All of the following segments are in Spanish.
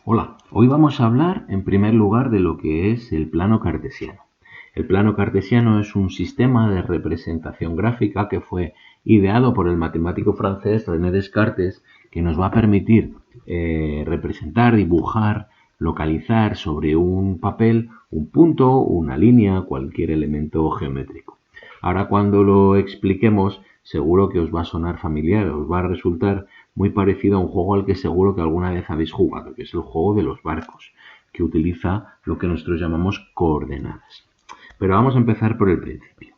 Hola, hoy vamos a hablar en primer lugar de lo que es el plano cartesiano. El plano cartesiano es un sistema de representación gráfica que fue ideado por el matemático francés René Descartes, que nos va a permitir representar, dibujar, localizar sobre un papel un punto, una línea, cualquier elemento geométrico. Ahora cuando lo expliquemos, seguro que os va a sonar familiar, os va a resultar muy parecido a un juego al que seguro que alguna vez habéis jugado, que es el juego de los barcos, que utiliza lo que nosotros llamamos coordenadas. Pero vamos a empezar por el principio.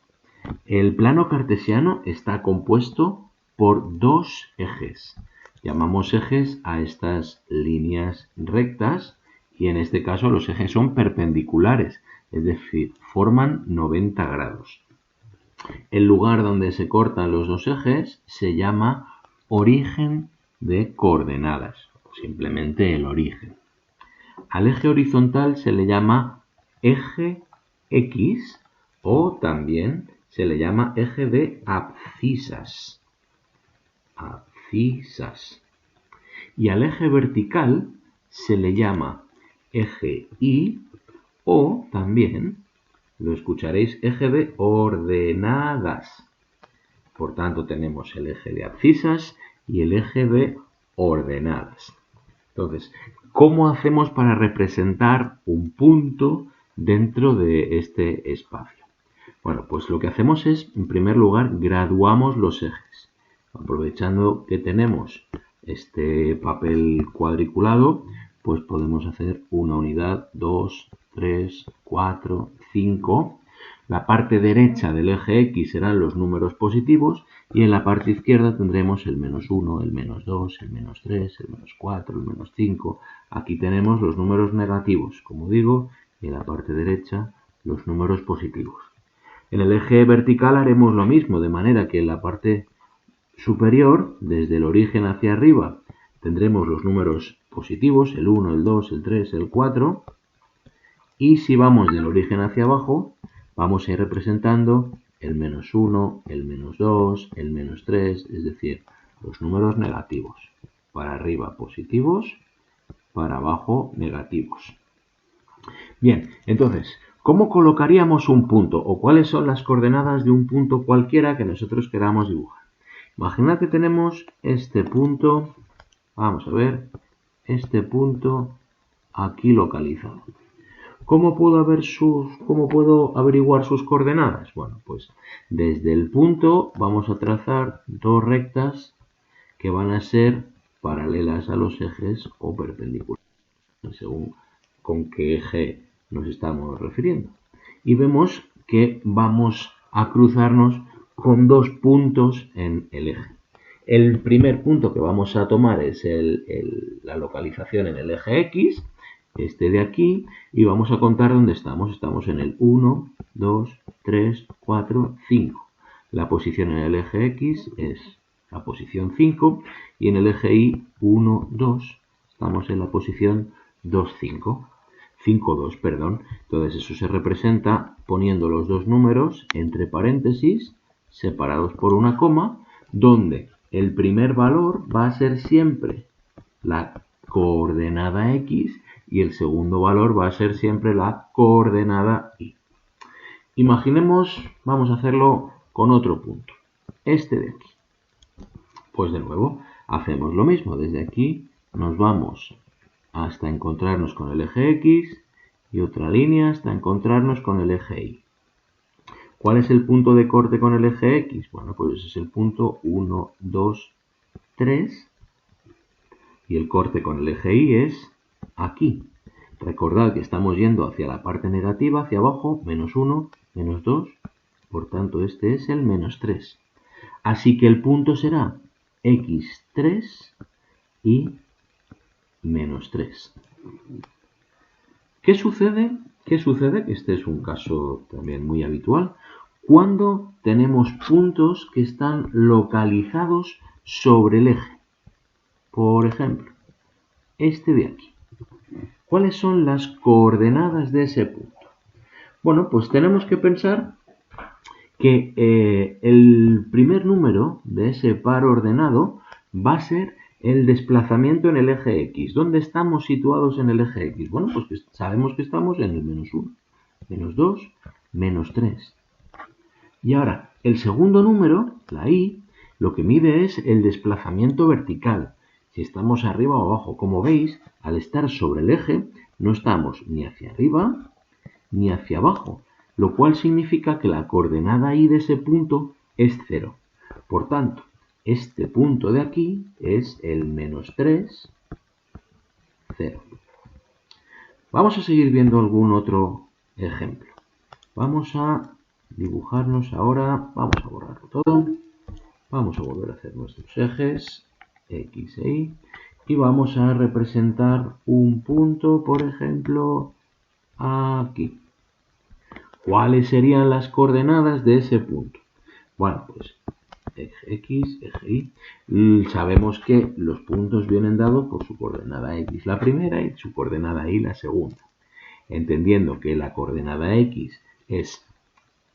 El plano cartesiano está compuesto por dos ejes. Llamamos ejes a estas líneas rectas y en este caso los ejes son perpendiculares, es decir, forman 90 grados. El lugar donde se cortan los dos ejes se llama origen de coordenadas, o simplemente el origen. Al eje horizontal se le llama eje X o también se le llama eje de abscisas. Y al eje vertical se le llama eje Y o también, lo escucharéis, eje de ordenadas. Por tanto, tenemos el eje de abscisas y el eje de ordenadas. Entonces, ¿cómo hacemos para representar un punto dentro de este espacio? Bueno, pues lo que hacemos es, en primer lugar, graduamos los ejes. Aprovechando que tenemos este papel cuadriculado, pues podemos hacer una unidad, 2, 3, 4, 5. La parte derecha del eje X serán los números positivos y en la parte izquierda tendremos el -1, el -2, el -3, el -4, el -5. Aquí tenemos los números negativos, como digo, y en la parte derecha los números positivos. En el eje vertical haremos lo mismo, de manera que en la parte superior, desde el origen hacia arriba, tendremos los números positivos, el 1, el 2, el 3, el 4. Y si vamos del origen hacia abajo, vamos a ir representando el -1, el -2, el -3, es decir, los números negativos. Para arriba positivos, para abajo negativos. Bien, entonces, ¿cómo colocaríamos un punto o cuáles son las coordenadas de un punto cualquiera que nosotros queramos dibujar? Imaginad que tenemos este punto, vamos a ver, este punto aquí localizado. ¿Cómo puedo averiguar sus coordenadas? Bueno, pues desde el punto vamos a trazar dos rectas que van a ser paralelas a los ejes o perpendiculares, según con qué eje nos estamos refiriendo. Y vemos que vamos a cruzarnos con dos puntos en el eje. El primer punto que vamos a tomar es la localización en el eje X, este de aquí, y vamos a contar dónde estamos. Estamos en el 1, 2, 3, 4, 5. La posición en el eje X es la posición 5 y en el eje Y 1, 2, estamos en la posición 2, 5. 5, 2, perdón. Entonces eso se representa poniendo los dos números entre paréntesis, separados por una coma, donde el primer valor va a ser siempre la coordenada X y el segundo valor va a ser siempre la coordenada Y. Imaginemos, vamos a hacerlo con otro punto, este de aquí. Pues de nuevo, hacemos lo mismo. Desde aquí nos vamos hasta encontrarnos con el eje X y otra línea hasta encontrarnos con el eje Y. ¿Cuál es el punto de corte con el eje X? Bueno, pues es el punto 1, 2, 3 y el corte con el eje Y es aquí. Recordad que estamos yendo hacia la parte negativa, hacia abajo, -1, -2, por tanto este es el -3. Así que el punto será x3 y -3. ¿Qué sucede? Que este es un caso también muy habitual, cuando tenemos puntos que están localizados sobre el eje. Por ejemplo, este de aquí. ¿Cuáles son las coordenadas de ese punto? Bueno, pues tenemos que pensar que el primer número de ese par ordenado va a ser el desplazamiento en el eje X. ¿Dónde estamos situados en el eje X? Bueno, pues que sabemos que estamos en el menos 1, menos 2, menos 3. Y ahora, el segundo número, la Y, lo que mide es el desplazamiento vertical. Si estamos arriba o abajo. Como veis, al estar sobre el eje, no estamos ni hacia arriba ni hacia abajo, lo cual significa que la coordenada Y de ese punto es 0. Por tanto, este punto de aquí es el menos 3, 0. Vamos a seguir viendo algún otro ejemplo. Vamos a dibujarnos ahora, vamos a borrarlo todo, vamos a volver a hacer nuestros ejes, X e Y, y vamos a representar un punto, por ejemplo, aquí. ¿Cuáles serían las coordenadas de ese punto? Bueno, pues eje X, eje Y. Sabemos que los puntos vienen dados por su coordenada X la primera y su coordenada Y la segunda. Entendiendo que la coordenada X es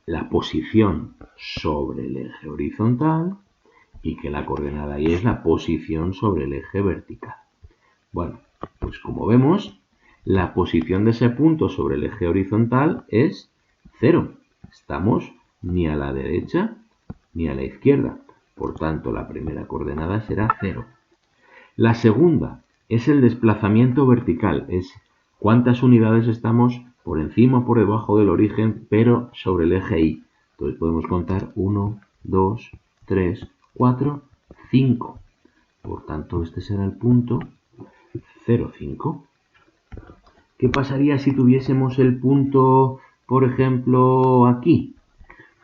la posición sobre el eje horizontal y que la coordenada Y es la posición sobre el eje vertical. Bueno, pues como vemos, la posición de ese punto sobre el eje horizontal es 0. Estamos ni a la derecha ni a la izquierda. Por tanto, la primera coordenada será 0. La segunda es el desplazamiento vertical. Es cuántas unidades estamos por encima o por debajo del origen, pero sobre el eje Y. Entonces podemos contar 1, 2, 3, 4, 5. Por tanto, este será el punto 0, 5. ¿Qué pasaría si tuviésemos el punto, por ejemplo, aquí?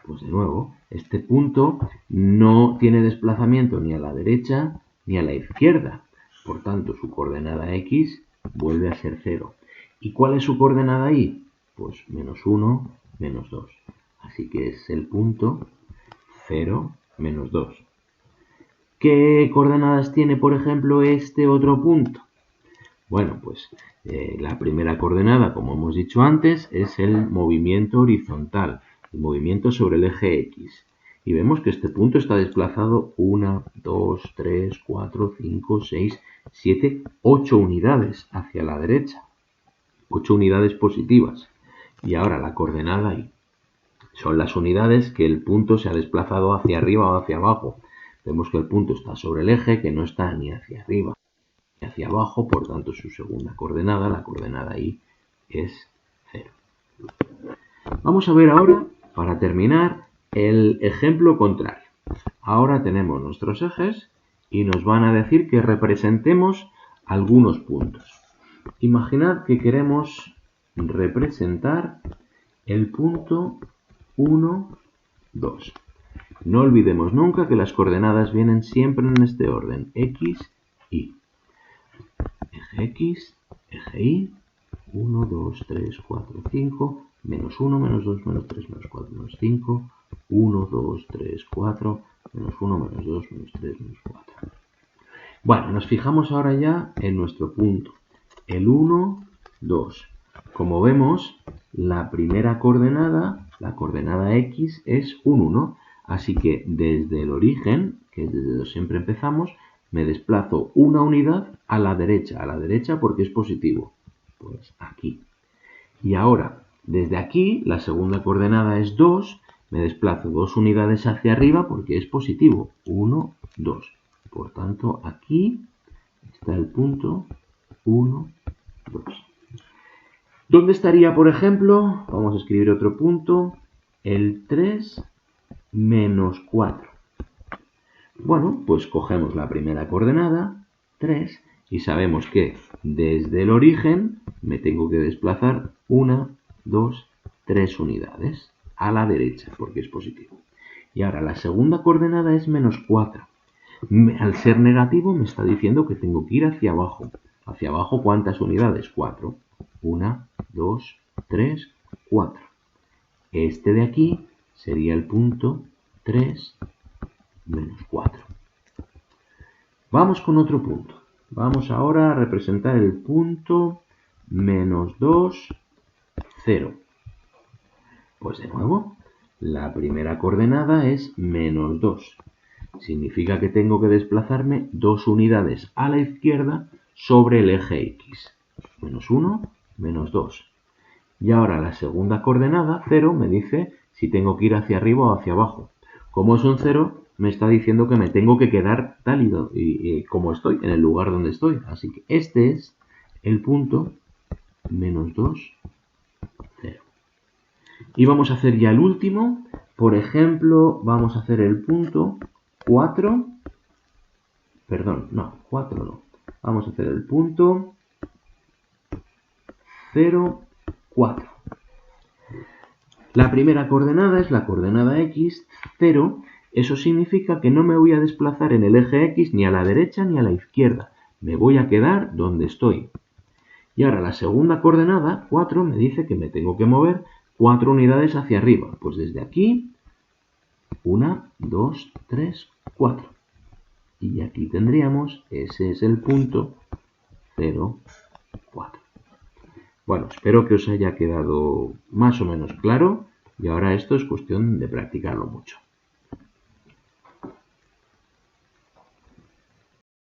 Pues de nuevo, este punto no tiene desplazamiento ni a la derecha ni a la izquierda. Por tanto, su coordenada X vuelve a ser 0. ¿Y cuál es su coordenada Y? Pues menos 1, menos 2. Así que es el punto 0, menos 2. ¿Qué coordenadas tiene, por ejemplo, este otro punto? Bueno, pues la primera coordenada, como hemos dicho antes, es el movimiento horizontal, el movimiento sobre el eje X. Y vemos que este punto está desplazado 1, 2, 3, 4, 5, 6, 7, 8 unidades hacia la derecha. 8 unidades positivas. Y ahora la coordenada Y. Son las unidades que el punto se ha desplazado hacia arriba o hacia abajo. Vemos que el punto está sobre el eje, que no está ni hacia arriba hacia abajo, por tanto su segunda coordenada, la coordenada Y, es 0. Vamos a ver ahora, para terminar, el ejemplo contrario. Ahora tenemos nuestros ejes y nos van a decir que representemos algunos puntos. Imaginad que queremos representar el punto 1, 2. No olvidemos nunca que las coordenadas vienen siempre en este orden, X, Y. Eje X, eje Y, 1, 2, 3, 4, 5, menos 1, menos 2, menos 3, menos 4, menos 5, 1, 2, 3, 4, menos 1, menos 2, menos 3, menos 4. Bueno, nos fijamos ahora ya en nuestro punto, el 1, 2. Como vemos, la primera coordenada, la coordenada X, es un 1. Así que desde el origen, que es desde donde siempre empezamos, me desplazo una unidad a la derecha porque es positivo, pues aquí. Y ahora, desde aquí, la segunda coordenada es 2, me desplazo 2 unidades hacia arriba porque es positivo, 1, 2. Por tanto, aquí está el punto 1, 2. ¿Dónde estaría, por ejemplo? Vamos a escribir otro punto, el 3 menos 4. Bueno, pues cogemos la primera coordenada, 3, y sabemos que desde el origen me tengo que desplazar 1, 2, 3 unidades a la derecha, porque es positivo. Y ahora la segunda coordenada es menos 4. Al ser negativo me está diciendo que tengo que ir hacia abajo. ¿Hacia abajo cuántas unidades? 4. 1, 2, 3, 4. Este de aquí sería el punto 3 menos 4. Vamos con otro punto. Vamos ahora a representar el punto menos 2, 0. Pues de nuevo, la primera coordenada es menos 2. Significa que tengo que desplazarme 2 unidades a la izquierda sobre el eje X. Menos 1, menos 2. Y ahora la segunda coordenada, 0, me dice si tengo que ir hacia arriba o hacia abajo. Como es un 0, me está diciendo que me tengo que quedar tal y como estoy, en el lugar donde estoy. Así que este es el punto menos 2, 0. Y vamos a hacer ya el último. Por ejemplo, vamos a hacer el punto 4. Perdón, no, 4 no. Vamos a hacer el punto 0, 4. La primera coordenada es la coordenada X, 0. Eso significa que no me voy a desplazar en el eje X ni a la derecha ni a la izquierda. Me voy a quedar donde estoy. Y ahora la segunda coordenada, 4, me dice que me tengo que mover 4 unidades hacia arriba. Pues desde aquí, 1, 2, 3, 4. Y aquí tendríamos, ese es el punto 0, 4. Bueno, espero que os haya quedado más o menos claro y ahora esto es cuestión de practicarlo mucho.